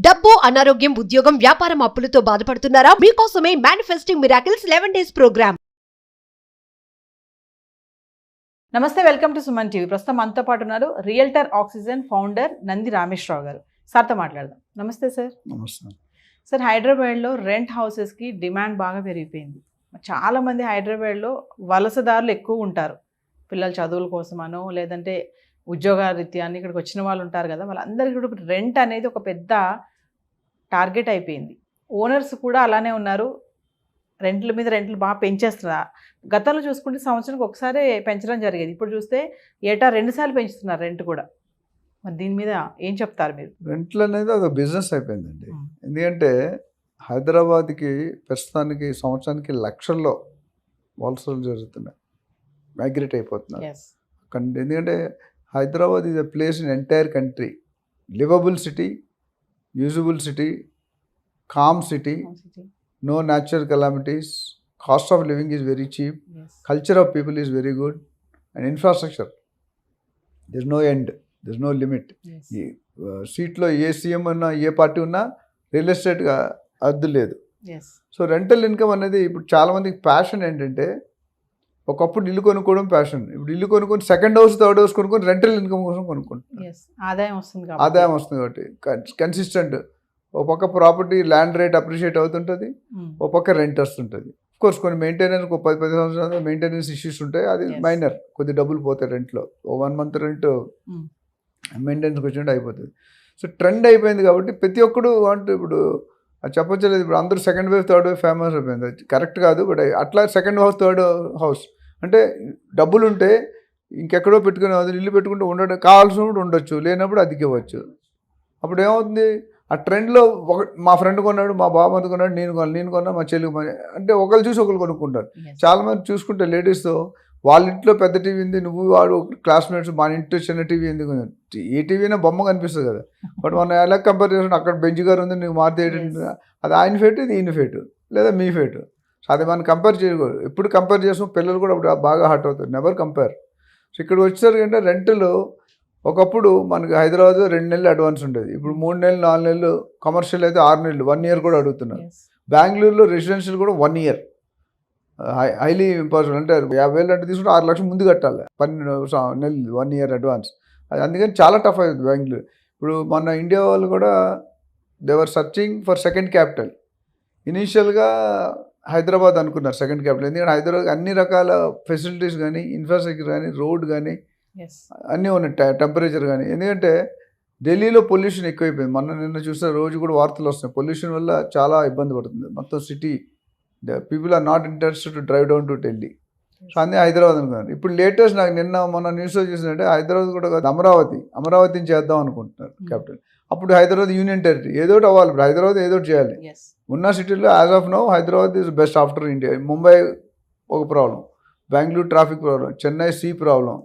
డబ్బు, అనారోగ్యం, ఉద్యోగం, వ్యాపారం అప్పులతో బాధపడుతున్నారా? మీకోసమే మేనిఫెస్టింగ్ మిరాకిల్స్ 11 days ప్రోగ్రామ్. నమస్తే, వెల్కమ్ టు సుమన్ టీవీ. ప్రస్తుతం మనతో పాటు ఉన్నారు realtor oxygen founder Nandi Rameshwar Rao గారు. సార్తో మాట్లాడదాం. నమస్తే సార్. నమస్తే సార్, హైదరాబాద్లో రెంట్ హౌసెస్కి డిమాండ్ బాగా పెరిగిపోయింది. చాలామంది హైదరాబాద్లో వలసదారులు ఎక్కువ ఉంటారు. పిల్లల చదువుల కోసమనో లేదంటే ఉద్యోగరీత్యా అని ఇక్కడికి వచ్చిన వాళ్ళు ఉంటారు కదా, వాళ్ళందరికీ కూడా రెంట్ అనేది ఒక పెద్ద టార్గెట్ అయిపోయింది. ఓనర్స్ కూడా అలానే ఉన్నారు. రెంట్ల మీద రెంట్లు బాగా పెంచేస్తున్నారు. గతంలో చూసుకుంటే సంవత్సరానికి ఒకసారి పెంచడం జరిగేది. ఇప్పుడు చూస్తే ఏటా 2 సార్లు పెంచుతున్నారు రెంట్ కూడా. మరి దీని మీద ఏం చెప్తారు మీరు? రెంట్లు అనేది ఒక బిజినెస్ అయిపోయిందండి. ఎందుకంటే హైదరాబాద్కి ప్రస్తుతానికి సంవత్సరానికి లక్షల్లో వలసలు జరుగుతున్నాయి, మైగ్రేట్ అయిపోతున్నారు. ఎందుకంటే Hyderabad is a place in entire country, livable city, usable city, calm city, no natural calamities, cost of living is very cheap, culture of people is very good, and infrastructure, there's no end, there's no limit. సీట్లో ఏ CM ఉన్నా ఏ party ఉన్నా real ఎస్టేట్గా అద్దు లేదు. So rental income అనేది ఇప్పుడు చాలామందికి passion ఏంటంటే, ఒకప్పుడు ఇల్లు కొనుక్కోవడం ప్యాషన్, ఇప్పుడు ఇల్లు కొనుక్కొని సెకండ్ హౌస్ థర్డ్ హౌస్ కొనుక్కొని రెంటల్ ఇన్కమ్ కోసం కొనుక్కుంటున్నారు. ఆదాయం వస్తుంది కాబట్టి కన్సిస్టెంట్. ఒక పక్క ప్రాపర్టీ ల్యాండ్ రేట్ అప్రిషియేట్ అవుతుంటుంది, ఒక పక్క రెంట్ వస్తుంటుంది. కోర్స్ కొన్ని మెయింటెనెన్స్ 10 సంవత్సరాలు మెయింటెనెన్స్ ఇష్యూస్ ఉంటాయి, అది మైనర్, కొద్ది డబ్బులు పోతాయి రెంట్లో. 1 month రెంట్ మెయింటెనెన్స్కి వచ్చినట్టు అయిపోతుంది. సో ట్రెండ్ అయిపోయింది కాబట్టి ప్రతి ఒక్కడు అంటే ఇప్పుడు అది చెప్పొచ్చలేదు. ఇప్పుడు అందరూ second wave third wave famous అయిపోయింది. అది కరెక్ట్ కాదు, బట్ అట్లా సెకండ్ హౌస్ థర్డ్ హౌస్ అంటే డబ్బులు ఉంటే ఇంకెక్కడో పెట్టుకునే ఇల్లు పెట్టుకుంటే ఉండడం కావాల్సినప్పుడు ఉండొచ్చు, లేనప్పుడు అద్దెకి ఇవ్వచ్చు. అప్పుడు ఏమవుతుంది, ఆ ట్రెండ్లో మా ఫ్రెండ్ కొన్నాడు, మా బాబు కొన్నాడు, నేను కొన్నా, మా చెల్లి అంటే ఒకళ్ళు చూసి ఒకరు కొనుక్కుంటారు. చాలామంది చూసుకుంటే లేడీస్తో వాళ్ళ ఇంట్లో పెద్ద టీవీ ఉంది, నువ్వు వాడు క్లాస్మేట్స్ మన ఇంట్లో చిన్న టీవీ ఎందుకు, ఏ టీవీ అయినా బొమ్మ కనిపిస్తుంది కదా. బట్ మనం ఎలా కంపేర్ చేసుకుంటే అక్కడ బెంచ్ గారు ఉంది, నువ్వు మారితే అది ఆయన ఫేటు, ఇది ఈయన ఫేటు, లేదా మీ ఫేటు. సో అది మనం కంపేర్ చేయకూడదు. ఎప్పుడు కంపేర్ చేస్తాం, పిల్లలు కూడా అప్పుడు బాగా హర్ట్ అవుతారు. Never compare. సో ఇక్కడ వచ్చేసరికి అంటే రెంట్లు ఒకప్పుడు మనకి హైదరాబాద్లో 2 నెలలు అడ్వాన్స్ ఉంటుంది, ఇప్పుడు 3 నెలలు 4 నెలలు, కమర్షియల్ అయితే 6 నెలలు 1 year కూడా అడుగుతున్నారు. బెంగళూరులో రెసిడెన్షియల్ కూడా 1 year, హైలీ ఇంపాసిబుల్. అంటే 50,000 అంటే తీసుకుంటే 6 లక్షలు ముందు కట్టాలి, 12 నెలలు 1 year అడ్వాన్స్. అది అందుకని చాలా టఫ్ అవుతుంది బెంగళూరు. ఇప్పుడు మన ఇండియా వాళ్ళు కూడా దేవర్ సర్చింగ్ ఫర్ సెకండ్ క్యాపిటల్. ఇనీషియల్గా హైదరాబాద్ అనుకున్నారు సెకండ్ క్యాపిటల్, ఎందుకంటే హైదరాబాద్ అన్ని రకాల ఫెసిలిటీస్ కానీ, ఇన్ఫ్రాస్ట్రక్చర్ కానీ, రోడ్ కానీ అన్నీ ఉన్నాయి, టెంపరేచర్ కానీ. ఎందుకంటే ఢిల్లీలో పొల్యూషన్ ఎక్కువైపోయింది. నిన్న చూస్తే రోజు కూడా వార్తలు వస్తున్నాయి, పొల్యూషన్ వల్ల చాలా ఇబ్బంది పడుతుంది మొత్తం city. People are not interested to drive down to Delhi. So అన్నీ హైదరాబాద్ అనుకున్నారు. ఇప్పుడు లేటెస్ట్ నాకు మొన్న న్యూస్లో చూసినట్టే హైదరాబాద్ కూడా అమరావతిని చేద్దాం అనుకుంటున్నారు క్యాపిటల్. అప్పుడు హైదరాబాద్ యూనియన్ టెరిటరీ, ఏదో ఒకటి అవ్వాలి. ఇప్పుడు హైదరాబాద్ ఏదో ఒకటి చేయాలి. ఉన్న సిటీలో as of now Hyderabad is best after India. Mumbai ఒక problem, Bengaluru traffic problem, Chennai sea problem,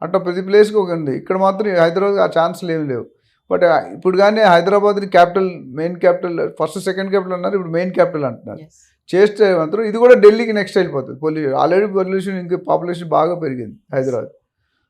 అట్లా ప్రతి ప్లేస్కి ఒక ఉంది. ఇక్కడ మాత్రం హైదరాబాద్ ఆ ఛాన్స్లు ఏమి లేవు. బట్ ఇప్పుడు కానీ హైదరాబాద్ని capital, main capital, first second capital అన్నారు, ఇప్పుడు మెయిన్ క్యాపిటల్ అంటున్నారు. చేస్తే మాత్రం ఇది కూడా ఢిల్లీకి నెక్స్ట్ వెళ్ళిపోతుంది. పొల్యూషన్ ఆల్రెడీ పొల్యూషన్, ఇంకా పాపులేషన్ బాగా పెరిగింది హైదరాబాద్.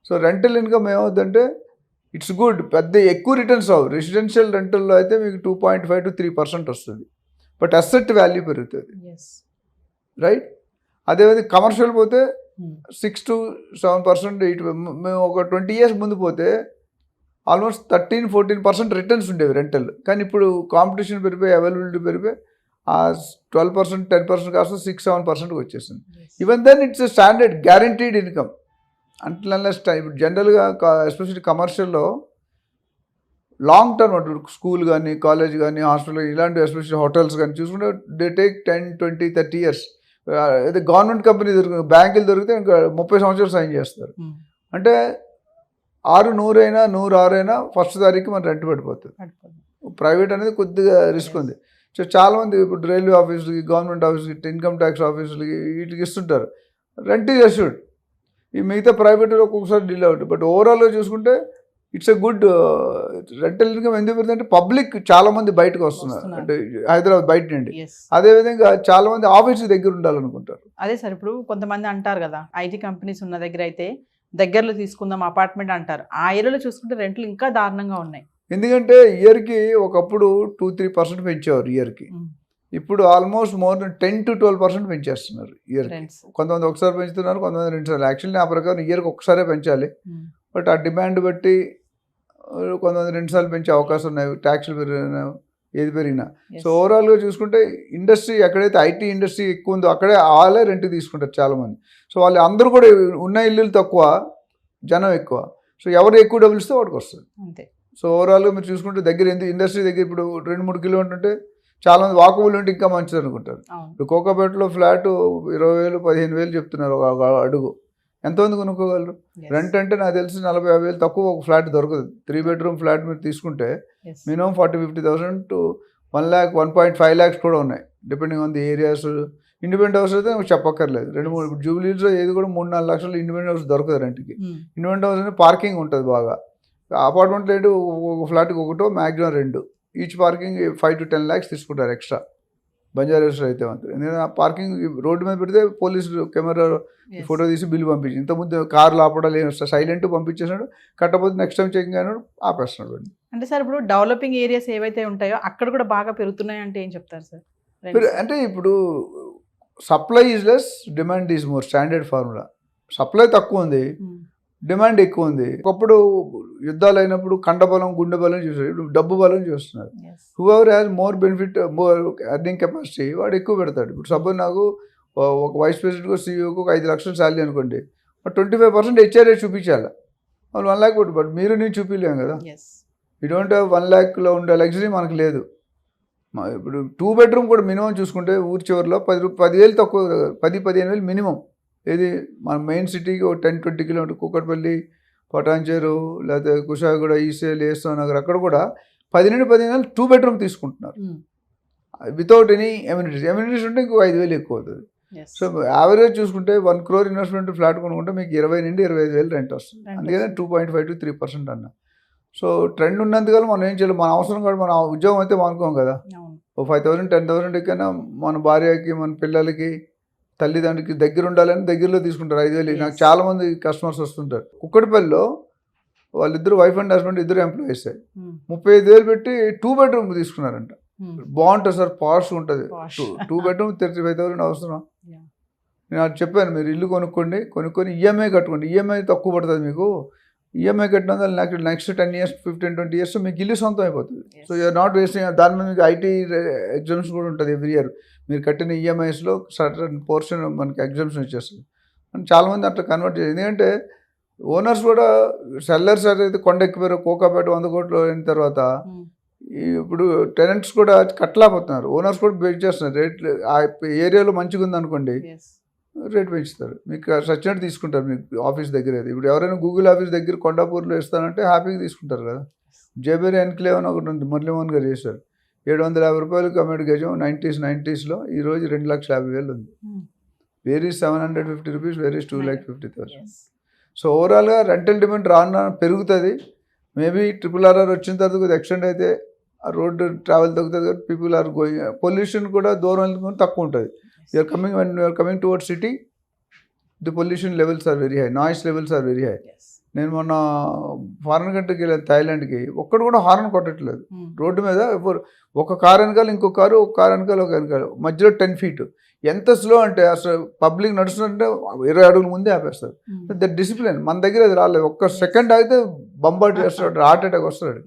సో రెంటల్ ఇన్కమ్ ఏమవుతుందంటే ఇట్స్ గుడ్, పెద్ద ఎక్కువ రిటర్న్స్ అవ్వవు. రెసిడెన్షియల్ రెంటల్లో అయితే మీకు 2.5 to 3% వస్తుంది, బట్ అసెట్ వాల్యూ పెరుగుతుంది, రైట్. అదేవిధంగా కమర్షియల్ పోతే 6 to 7%. మేము ఒక 20 years ముందు పోతే ఆల్మోస్ట్ 13-14% రిటర్న్స్ ఉండేవి రెంటల్. కానీ ఇప్పుడు కాంపిటీషన్ పెరిగిపోయి, అవైలబిలిటీ పెరిగిపోయి ఆ 12%, 10% కాస్త 6-7%కి వచ్చేసింది. Even then it's standard guaranteed income అంట్లెస్. ఇప్పుడు జనరల్గా ఎస్పెషల్లీ కమర్షియల్లో లాంగ్ టర్మ్ అంటారు, స్కూల్ కానీ, కాలేజ్ కానీ, హాస్పిటల్ ఇలాంటి ఎస్పెషల్లీ హోటల్స్ కానీ చూసుకుంటే దే టేక్ 10, 20, 30 years. అదే గవర్నమెంట్ కంపెనీ దొరుకుతుంది, బ్యాంకులు దొరికితే ఇంకా 30 సంవత్సరాలు సైన్ చేస్తారు. అంటే 600 అయినా 106 అయినా ఫస్ట్ తారీఖు మన రెంట్ పడిపోతుంది. ప్రైవేట్ అనేది కొద్దిగా రిస్క్ ఉంది. సో చాలామంది ఇప్పుడు రైల్వే ఆఫీసులకి, గవర్నమెంట్ ఆఫీస్కి, ఇన్కమ్ ట్యాక్స్ ఆఫీసులకి వీటికి ఇస్తుంటారు రెంట్ ఈజ్ అష్యూర్డ్. ఈ మిగతా ప్రైవేట్లో ఒక్కొక్కసారి డిలే అవుతుంది. బట్ ఓవరాల్గా చూసుకుంటే it's a good rental income. ఎందుకు పెడుతుందంటే పబ్లిక్ చాలామంది బయటకు వస్తున్నారు, అంటే హైదరాబాద్ బయట నుండి. అదేవిధంగా చాలామంది ఆఫీస్ దగ్గర ఉండాలనుకుంటారు. అదే సార్, ఇప్పుడు కొంతమంది అంటారు కదా, ఐటీ కంపెనీస్ ఉన్న దగ్గర అయితే దగ్గరలో తీసుకుందాం అపార్ట్మెంట్ అంటారు. ఆ ఏరియాలో చూసుకుంటే రెంట్లు ఇంకా దారుణంగా ఉన్నాయి. ఎందుకంటే ఇయర్కి ఒకప్పుడు 2-3% పెంచేవారు ఇయర్కి. ఇప్పుడు ఆల్మోస్ట్ మోర్ దెన్ 10 to 12% పెంచేస్తున్నారు ఇయర్కి. కొంతమంది ఒకసారి పెంచుతున్నారు, కొంతమంది 2 సార్లు. యాక్చువల్లీ నా ప్రకారం ఇయర్కి ఒకసారే పెంచాలి. బట్ ఆ డిమాండ్ బట్టి కొంతమంది 2 సార్లు పెంచే అవకాశం ఉన్నాయి, ట్యాక్స్లు పెరిగినా ఏది పెరిగినా. సో ఓవరాల్గా చూసుకుంటే ఇండస్ట్రీ ఎక్కడైతే ఐటీ ఇండస్ట్రీ ఎక్కువ ఉందో అక్కడే వాళ్ళే రెంట్ తీసుకుంటారు చాలామంది. సో వాళ్ళు అందరూ కూడా ఉన్న ఇల్లులు తక్కువ, జనం ఎక్కువ. సో ఎవరు ఎక్కువ డబ్బులు ఇస్తే వాడికి వస్తుంది అంతే. సో ఓవరాల్గా మీరు చూసుకుంటే దగ్గర ఇండస్ట్రీ దగ్గర ఇప్పుడు 2-3 కిలోమీటర్లు ఉంటే చాలామంది వాకబుల్ ఉంటే ఇంకా మంచిది అనుకుంటారు. ఇప్పుడు కోకాపేటలో ఫ్లాట్ 20,000-15,000 చెప్తున్నారు ఒక అడుగు. ఎంతమంది కొనుక్కోగలరు? రెంట్ అంటే నాకు తెలిసి 40,000-50,000 తక్కువ ఒక ఫ్లాట్ దొరకదు. 3 bedroom ఫ్లాట్ మీరు తీసుకుంటే మినిమం 40,000-50,000 to 1 lakh 1.5 lakhs కూడా ఉన్నాయి, depending on the areas. Independent house అయితే చెప్పక్కర్లేదు. 2-3 జూబ్లీస్లో ఏది కూడా 3-4 లక్షలు ఇండిపెండెంట్ హౌస్ దొరకదు రెంట్కి. ఇండిపెండెంట్ హౌస్ అంటే పార్కింగ్ ఉంటుంది బాగా. అపార్ట్మెంట్లో ఏంటి ఒక ఫ్లాట్కి ఒకటో maximum 2, each parking 5 to 10 lakhs తీసుకుంటారు ఎక్స్ట్రా. బంజారాస్లో అయితే మాత్రం ఎందుకంటే ఆ పార్కింగ్ రోడ్డు మీద పెడితే పోలీసులు కెమెరా ఫోటో తీసి బిల్లు పంపించి, ఇంతకుముందు కార్లు ఆపడాలి సైలెంట్ పంపించేసినాడు, కట్టకపోతే నెక్స్ట్ టైం చెకింగ్ అయినాడు ఆపేస్తున్నాడు. అంటే సార్ ఇప్పుడు డెవలపింగ్ ఏరియాస్ ఏవైతే ఉంటాయో అక్కడ కూడా బాగా పెరుగుతున్నాయి అంటే ఏం చెప్తారు సార్? అంటే ఇప్పుడు supply is less, demand is more, standard formula. Supply తక్కువ ఉంది, డిమాండ్ ఎక్కువ ఉంది. ఒకప్పుడు యుద్ధాలు అయినప్పుడు కండబలం గుండె బలం చూస్తారు, ఇప్పుడు డబ్బు బలం చూస్తున్నారు. Whoever has more benefit, more earning capacity వాడు ఎక్కువ పెడతాడు. ఇప్పుడు సపోజ్ నాకు ఒక వైస్ ప్రెసిడెంట్కు సీఈఓకు ఒక 5 లక్షలు శాలరీ అనుకోండి, 25% హెచ్ఆర్ఏ చూపించాలి. వాళ్ళు 1 lakh కొట్టు, బట్ మీరు నేను చూపించలేము కదా. యూ డోంట్ హ్యావ్ 1 lakhలో ఉండే లగ్జరీ మనకు లేదు. ఇప్పుడు 2 bedroom కూడా మినిమం చూసుకుంటే ఊరి చివరిలో 10,000 తక్కువ, 10-15,000 మినిమం. ఏది మన మెయిన్ సిటీకి ఒక 10-20 కిలోమీటర్ కూకట్పల్లి, పటాన్చేరు, లేకపోతే కుషాగూడ, ఈసేల్, ఏస్తో నగర్ అక్కడ కూడా 10-15,000 2 bedroom తీసుకుంటున్నారు వితౌట్ ఎనీ ఎమ్యూనిటీస్ ఉంటే ఇంకో 5,000 ఎక్కువ అవుతుంది. సో యావరేజ్ చూసుకుంటే 1 crore ఇన్వెస్ట్మెంట్ ఫ్లాట్ కొనుక్కుంటే మీకు 20,000-25,000 రెంట్ వస్తుంది. అందుకనే 2.5 to 3% అన్న. సో ట్రెండ్ ఉన్నందుకల్లా మనం ఏం చేయాలి, మన అవసరం కూడా మన ఉద్యోగం అయితే మానుకోం కదా. ఓ 5,000-10,000 ఎక్కైనా మన భార్యకి మన పిల్లలకి తల్లిదండ్రులకి దగ్గర ఉండాలని దగ్గరలో తీసుకుంటారు 5,000. నాకు చాలా మంది కస్టమర్స్ వస్తుంటారు. కుక్కటిపల్లిలో వాళ్ళిద్దరు వైఫ్ అండ్ హస్బెండ్ ఇద్దరు ఎంప్లాయీస్ 35,000 పెట్టి 2 bedroom తీసుకున్నారంట. బాగుంటుంది సార్, పాష్ ఉంటుంది. 2 bedroom 35,000 అవసరం. నేను అది చెప్పాను, మీరు ఇల్లు కొనుక్కొని ఈఎంఐ కట్టుకోండి. ఈఎంఐ తక్కువ పడుతుంది మీకు. ఈఎంఐ కట్టిన నెక్స్ట్ 10 years 15-20 years మీకు ఇల్లు సొంతం అయిపోతుంది. So you're not wasting. దాని మీద మీకు ఐటీ ఎగ్జామ్స్ కూడా ఉంటుంది ఎవ్రీ ఇయర్. మీరు కట్టిన ఈఎంఐస్లో సర్టన్ పోర్షన్ మనకి ఎగ్జామ్షన్ వచ్చేస్తుంది. అని చాలామంది అట్లా కన్వర్ట్ చేయాలి. ఎందుకంటే ఓనర్స్ కూడా సెల్లర్స్ అయితే కొండ ఎక్కిపోయారు, కోకాపేట 100 కోట్లు అయిన తర్వాత ఇప్పుడు టెనెంట్స్ కూడా కట్టలేకపోతున్నారు. ఓనర్స్ కూడా బేక్ చేస్తున్నారు రేట్లు. ఆ ఏరియాలో మంచిగా ఉందనుకోండి రేట్ పెంచుతారు, మీకు సచ్చినట్టు తీసుకుంటారు. మీకు ఆఫీస్ దగ్గర అయితే ఇప్పుడు ఎవరైనా గూగుల్ ఆఫీస్ దగ్గర కొండాపూర్లో ఇస్తానంటే హ్యాపీగా తీసుకుంటారు కదా. జేబేరి ఎన్క్లేవ్ అని ఒకటి ఉంది, మురళీమోహన్ గారు చేశారు. 750 రూపాయలు కమ్యూనిటీ గజం 90s. ఈరోజు 2,50,000 ఉంది. Varies 750 rupees, varies 2,50,000. సో ఓవరాల్గా రెంటల్ డిమాండ్ రాను పెరుగుతుంది. మేబీ RRR వచ్చిన తర్వాత కొద్దిగా ఎక్స్టెండ్ అయితే ఆ రోడ్డు ట్రావెల్ తగ్గుతుంది కదా, పీపుల్ ఆర్ గోయింగ్. పొల్యూషన్ కూడా దూరం వెళ్ళుకొని తక్కువ ఉంటుంది. You're coming towards city, the pollution levels are very high, noise levels are very high. నేను మొన్న ఫారెన్ కంట్రీకి వెళ్ళాను, థాయిలాండ్కి. ఒక్కడు కూడా హార్న్ కొట్టట్లేదు రోడ్డు మీద. ఒక కారు వెనకాల ఇంకో కారు, ఒక కారు వెనకాల ఒక వెనకాల, మధ్యలో 10 feet. ఎంత స్లో అంటే అసలు పబ్లిక్ నడుస్తుంటే 20 అడుగుల ముందే ఆపేస్తారు. దట్ డిసిప్లిన్ మన దగ్గర అది రాలేదు. ఒక్క సెకండ్ ఆగితే బంబార్డ్ చేస్తాడు, హార్ట్ అటాక్ వస్తాడు.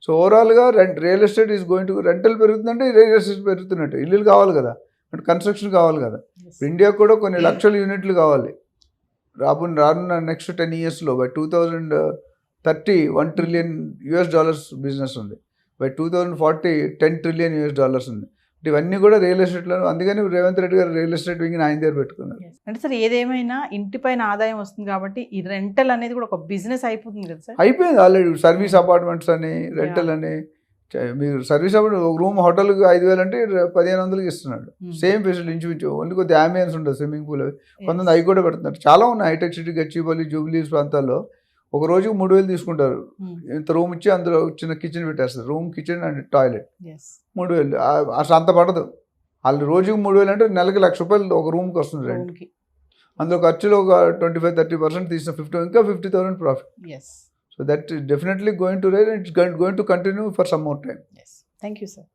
సో ఓవరాల్గా real estate is going to, rental పెరుగుతుందంటే రియల్ ఎస్టేట్ పెరుగుతున్నట్టు. ఇల్లులు కావాలి కదా, అంటే కన్స్ట్రక్షన్ కావాలి కదా. ఇండియా కూడా కొన్ని లక్షల యూనిట్లు కావాలి. రానున్న నెక్స్ట్ 10 yearsలో బై 2030 $1 trillion బిజినెస్ ఉంది. బై 2040 $10 trillion ఉంది. ఇవన్నీ కూడా రియల్ ఎస్టేట్లో. అందుకని రేవంత్ రెడ్డి గారు రియల్ ఎస్టేట్ వింగ్ ఆయన దగ్గర పెట్టుకున్నారు. అంటే సార్ ఏదేమైనా ఇంటిపైన ఆదాయం వస్తుంది కాబట్టి ఈ రెంటల్ అనేది కూడా ఒక బిజినెస్ అయిపోతుంది కదా సార్. అయిపోయింది ఆల్రెడీ. సర్వీస్ అపార్ట్మెంట్స్ అని, రెంటల్ అని. మీరు సర్వీస్ అపార్ట్మెంట్ ఒక రూమ్ హోటల్కి 5,000 అంటే 1,500 ఇస్తున్నాడు. సేమ్ ఫెసిలిటీ ఇంచుమించు. ఓన్లీ కొద్ది అంబియన్స్ ఉంటుంది, స్విమ్మింగ్ పూల్ అవి కొంతమంది అవి కూడా పెడుతున్నారు. చాలా ఉన్నాయి హైటెక్ సిటీ, గచ్చిబౌలి, జూబ్లీస్ ప్రాంతాల్లో. ఒక రోజుకి 3,000 తీసుకుంటారు. ఇంత రూమ్ ఇచ్చి అందులో చిన్న కిచెన్ పెట్టేస్తారు. Room, kitchen and toilet 3,000. అసలు అంత పడదు. వాళ్ళు రోజుకి 3,000 అంటే నెలకి ₹1,00,000 ఒక రూమ్కి వస్తుంది రెంట్కి. అందులో ఖర్చులో ఒక 25-30% తీసిన 50,000 ఇంకా 50,000 profit. So So that is definitely going to rise and it's going to continue for some more time. Yes. Thank you, sir.